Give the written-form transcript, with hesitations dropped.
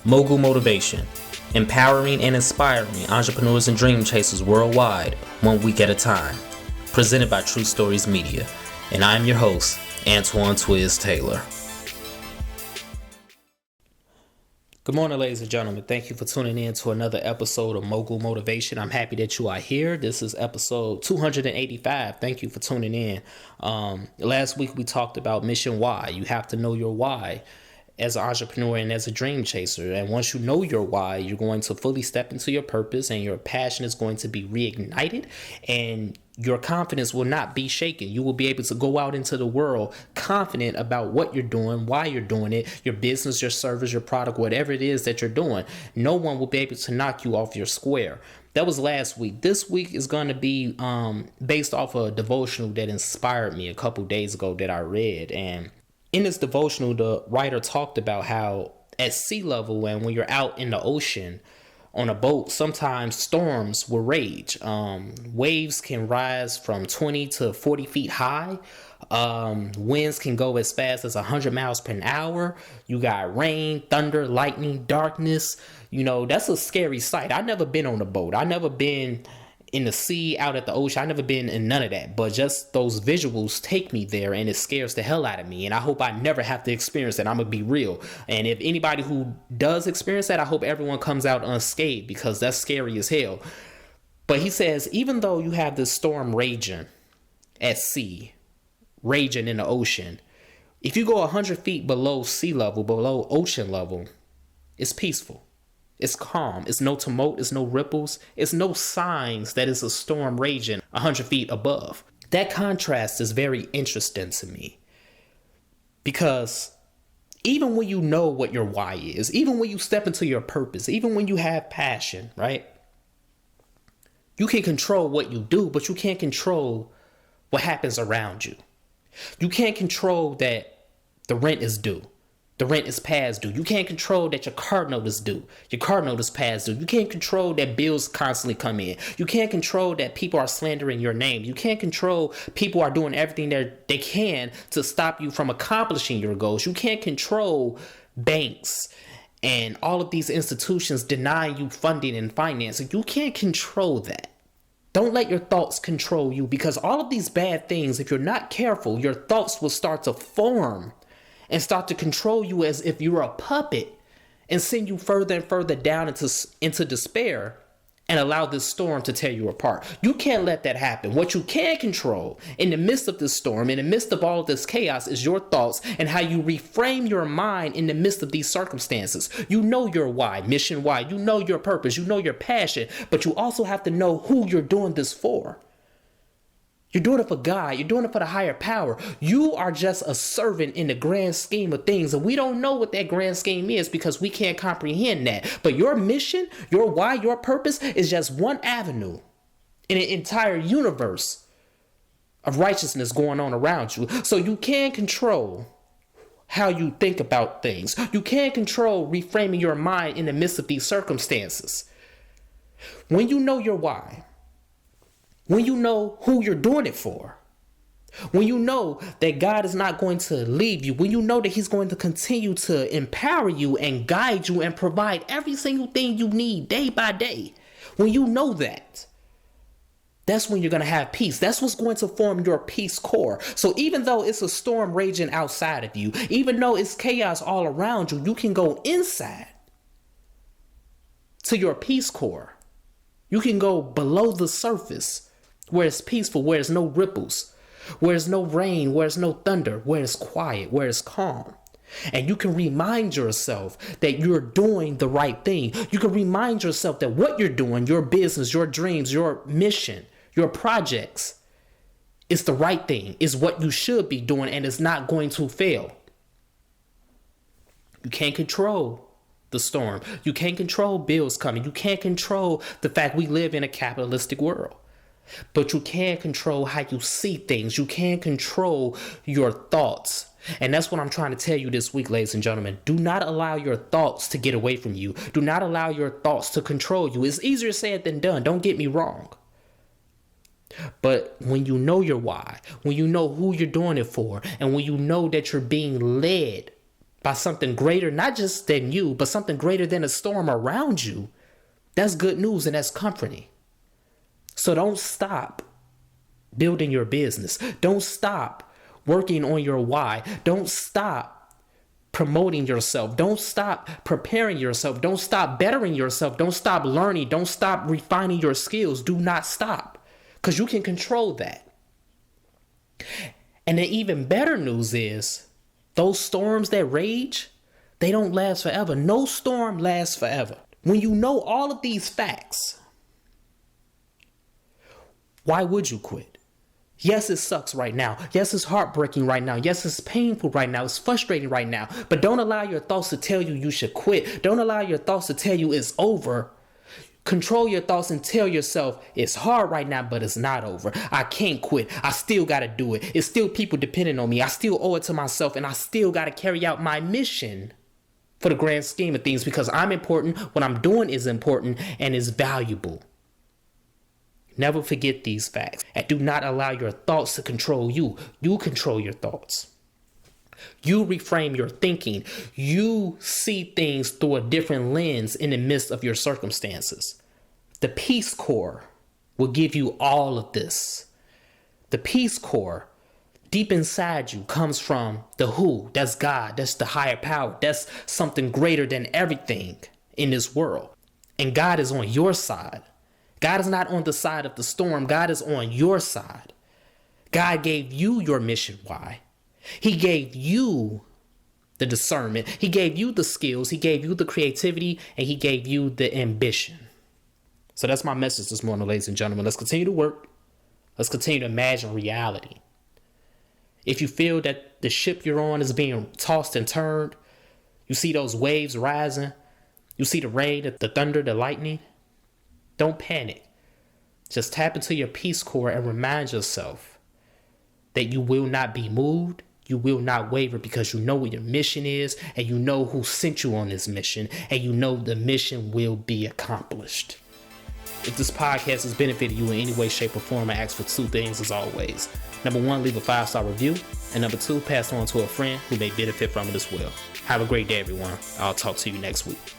Mogul Motivation, empowering and inspiring entrepreneurs and dream chasers worldwide, 1 week at a time. Presented by True Stories Media. And I'm your host, Antoine Twiz Taylor. Good morning, ladies and gentlemen. Thank you for tuning in to another episode of Mogul Motivation. I'm happy that you are here. This is episode 285. Thank you for tuning in. Last week we talked about mission why. You have to know your why as an entrepreneur and as a dream chaser. And once you know your why, you're going to fully step into your purpose and your passion is going to be reignited and your confidence will not be shaken. You will be able to go out into the world confident about what you're doing, why you're doing it, your business, your service, your product, whatever it is that you're doing. No one will be able to knock you off your square. That was last week. This week is going to be based off a devotional that inspired me a couple days ago that I read. And in this devotional, the writer talked about how at sea level and when you're out in the ocean on a boat, sometimes storms will rage. Waves can rise from 20 to 40 feet high. Winds can go as fast as 100 miles per hour. You got rain, thunder, lightning, darkness. You know, that's a scary sight. I've never been on a boat. I've never been in the sea, out at the ocean. I've never been in none of that, but just those visuals take me there and it scares the hell out of me. And I hope I never have to experience that. I'm gonna be real. And if anybody who does experience that, I hope everyone comes out unscathed because that's scary as hell. But he says, even though you have this storm raging at sea, raging in the ocean, if you go 100 feet below sea level, below ocean level, it's peaceful. It's calm. It's no tumult. It's no ripples. It's no signs that it's a storm raging 100 feet above. That contrast is very interesting to me because even when you know what your why is, even when you step into your purpose, even when you have passion, right? You can control what you do, but you can't control what happens around you. You can't control that the rent is due. The rent is past due. You can't control that your car note is due. Your car note is past due. You can't control that bills constantly come in. You can't control that people are slandering your name. You can't control people are doing everything that they can to stop you from accomplishing your goals. You can't control banks and all of these institutions denying you funding and financing. You can't control that. Don't let your thoughts control you because all of these bad things, if you're not careful, your thoughts will start to form and start to control you as if you're a puppet and send you further and further down into despair and allow this storm to tear you apart. You can't let that happen. What you can control in the midst of this storm, in the midst of all of this chaos, is your thoughts and how you reframe your mind in the midst of these circumstances. You know your why, mission why, you know your purpose, you know your passion, but you also have to know who you're doing this for. You're doing it for God. You're doing it for the higher power. You are just a servant in the grand scheme of things. And we don't know what that grand scheme is because we can't comprehend that. But your mission, your why, your purpose is just one avenue in an entire universe of righteousness going on around you. So you can control how you think about things. You can control reframing your mind in the midst of these circumstances. When you know your why, when you know who you're doing it for, when you know that God is not going to leave you, when you know that he's going to continue to empower you and guide you and provide every single thing you need day by day, when you know that, that's when you're going to have peace. That's what's going to form your peace core. So even though it's a storm raging outside of you, even though it's chaos all around you, you can go inside to your peace core. You can go below the surface where it's peaceful, where there's no ripples, where there's no rain, where there's no thunder, where it's quiet, where it's calm. And you can remind yourself that you're doing the right thing. You can remind yourself that what you're doing, your business, your dreams, your mission, your projects, is the right thing, is what you should be doing, and it's not going to fail. You can't control the storm. You can't control bills coming. You can't control the fact we live in a capitalistic world. But you can control how you see things. You can control your thoughts. And that's what I'm trying to tell you this week, ladies and gentlemen. Do not allow your thoughts to get away from you. Do not allow your thoughts to control you. It's easier said than done. Don't get me wrong. But when you know your why, when you know who you're doing it for, and when you know that you're being led by something greater, not just than you, but something greater than a storm around you, that's good news and that's comforting. So don't stop building your business. Don't stop working on your why. Don't stop promoting yourself. Don't stop preparing yourself. Don't stop bettering yourself. Don't stop learning. Don't stop refining your skills. Do not stop, because you can control that. And the even better news is, those storms that rage, they don't last forever. No storm lasts forever. When you know all of these facts, why would you quit? Yes, it sucks right now. Yes, it's heartbreaking right now. Yes, it's painful right now. It's frustrating right now. But don't allow your thoughts to tell you should quit. Don't allow your thoughts to tell you it's over. Control your thoughts and tell yourself it's hard right now, but it's not over. I can't quit. I still got to do it. It's still people depending on me. I still owe it to myself, and I still got to carry out my mission for the grand scheme of things, because I'm important. What I'm doing is important and is valuable. Never forget these facts, and do not allow your thoughts to control you. You control your thoughts. You reframe your thinking. You see things through a different lens in the midst of your circumstances. The Peace Corps will give you all of this. The Peace Corps, deep inside you, comes from the who. That's God. That's the higher power. That's something greater than everything in this world. And God is on your side. God is not on the side of the storm. God is on your side. God gave you your mission why. He gave you the discernment. He gave you the skills. He gave you the creativity, and he gave you the ambition. So that's my message this morning, ladies and gentlemen. Let's continue to work. Let's continue to imagine reality. If you feel that the ship you're on is being tossed and turned, you see those waves rising, you see the rain, the thunder, the lightning, don't panic. Just tap into your Peace Corps and remind yourself that you will not be moved. You will not waver, because you know what your mission is, and you know who sent you on this mission, and you know the mission will be accomplished. If this podcast has benefited you in any way, shape, or form, I ask for two things as always. Number one, leave a 5-star review. And number two, pass on to a friend who may benefit from it as well. Have a great day, everyone. I'll talk to you next week.